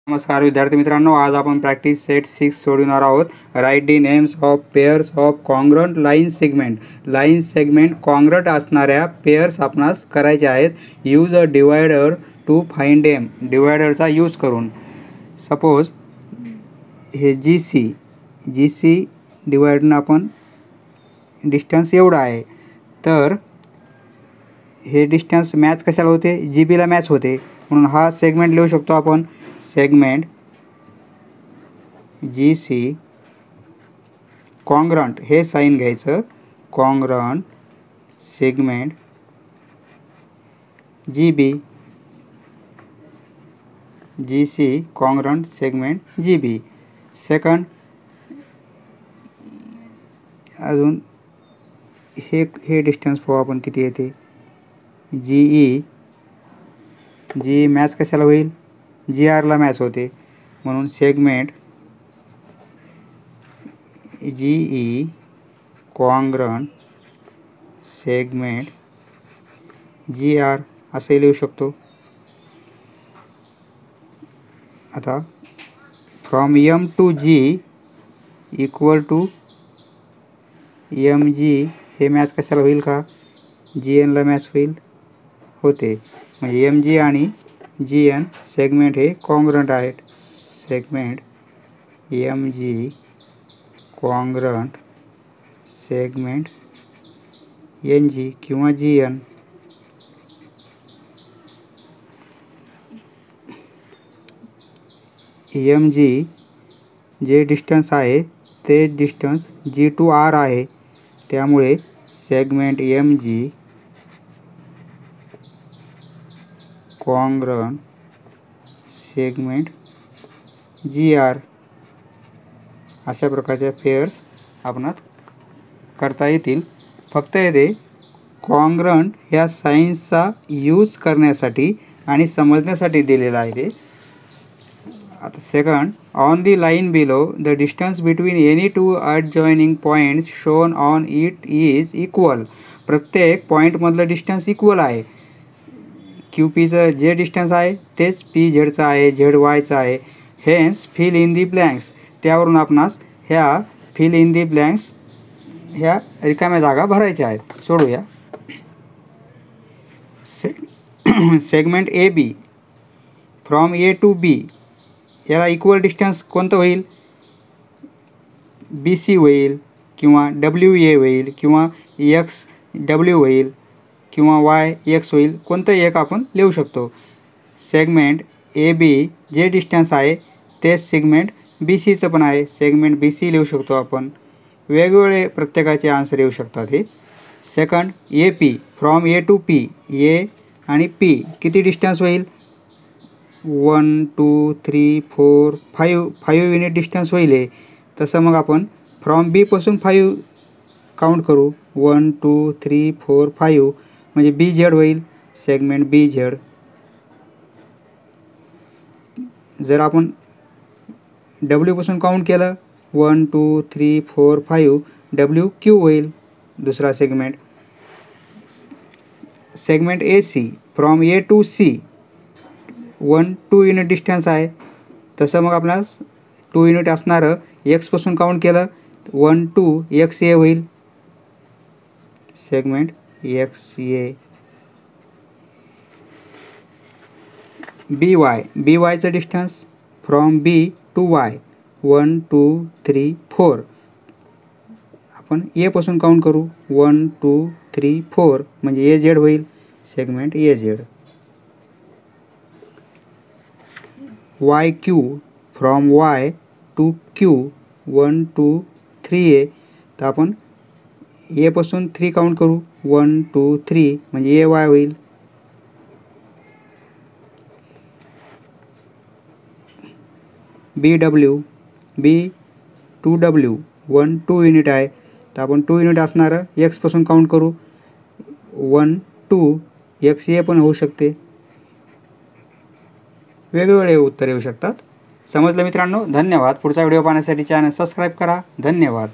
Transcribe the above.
नमस्कार विद्यार्थी मित्रांनो, आज आपण प्रॅक्टिस सेट 6 सोडवणार आहोत. Write the names of pairs of congruent line segment. Line segment congruent असणाऱ्या पेअर्स आपणास करायचे आहेत. Use a divider to find them. डिवायडरचा यूज करून. सपोज हे जी सी डिवायडरनं आपण डिस्टन्स एवढा आहे, तर हे डिस्टन्स मॅच कशाला होते? जी बीला मॅच होते. म्हणून हा सेगमेंट लिहू शकतो आपण. सेगमेंट जी सी कॉन्ग्रंट, हे साइन घ्यायचं. Congruent segment G B. G C congruent segment G B. Second अजून हे डिस्टन्स पाहू आपण किती येते. जी मॅच कशाला होईल? जी आरला मॅच होते. म्हणून segment G E congruent segment G R असे लिहू शकतो. आता from M to G equal to M G, हे मॅच कशाला होईल का? जी एनला मॅच होते. म्हणजे एम जी आणि जी एन सेगमेंट हे कॉन्ग्रंट आहेत. Segment M G congruent segment N G किंवा जी एन. एम जी जे डिस्टन्स आहे ते डिस्टन्स जी टू आर आहे. त्यामुळे segment M G congruent segment G R. अशा प्रकारच्या पेअर्स आपण करता येतील. फक्त येथे कॉन्ग्रंट ह्या साइन्सचा यूज करण्यासाठी आणि समजण्यासाठी दिलेला आहे ते. आता second, on the line below the distance between any two adjoining points shown on it is equal. प्रत्येक पॉईंटमधलं डिस्टन्स इक्वल आहे. क्यू पीचं जे डिस्टन्स आहे तेच पी झेडचं आहे, झेड वायचं आहे. Hence fill in the blanks. त्यावरून आपणास ह्या फिल इन दी ब्लँक्स ह्या रिकाम्या जागा भरायच्या आहेत. सोडूया. Segment A B from A to B, याला इक्वल डिस्टन्स कोणतं होईल? बी सी होईल, किंवा डब्ल्यू ए होईल, किंवा एक्स डब्ल्यू होईल, किंवा वाय एक्स होईल. कोणतं एक आपण लिहू शकतो. Segment A B J distance आहे तेच सेगमेंट बी सीचं पण आहे. सेगमेंट बी सी लिहू शकतो आपण. वेगवेगळे प्रत्येकाचे आन्सर येऊ शकतात हे. Second, A P from A to P. A आणि पी किती डिस्टन्स होईल? 1 2 3 4 5 युनिट डिस्टन्स होईल हे. तसं मग आपण फ्रॉम बी पासून 5 काउंट करू. 1 2 3 4 5 म्हणजे बी झेड होईल. सेगमेंट बी झेड. जर आपण डब्ल्यू पासून काउंट केलं 1 2 3 4 5, डब्ल्यू क्यू होईल दुसरा सेगमेंट. Segment A C from A to C 1 2 unit distance आहे. तसं मग आपणास 2 युनिट असणारं एक्सपासून काउंट केलं 1 2 एक्स ए होईल. Segment x A. बी वायचं distance from B to Y 1 2 3 4. आपण ए पासून काउंट करू 1 2 3 4 म्हणजे ए झेड होईल. Segment A Z. Y Q from Y to Q 1 2 3 A. तर आपण ए पासून 3 काउंट करू 1 2 3 म्हणजे ए वाय होईल. बी टू डब्ल्यू 1 2 युनिट आहे. तर आपण 2 युनिट असणारं एक्सपासून काउंट करू 1 2 एक्स ए पण होऊ शकते. वेगवेगळे उत्तर येऊ शकतात. समजलं मित्रांनो? धन्यवाद. पुढचा व्हिडिओ पाहण्यासाठी चॅनल सबस्क्राईब करा. धन्यवाद.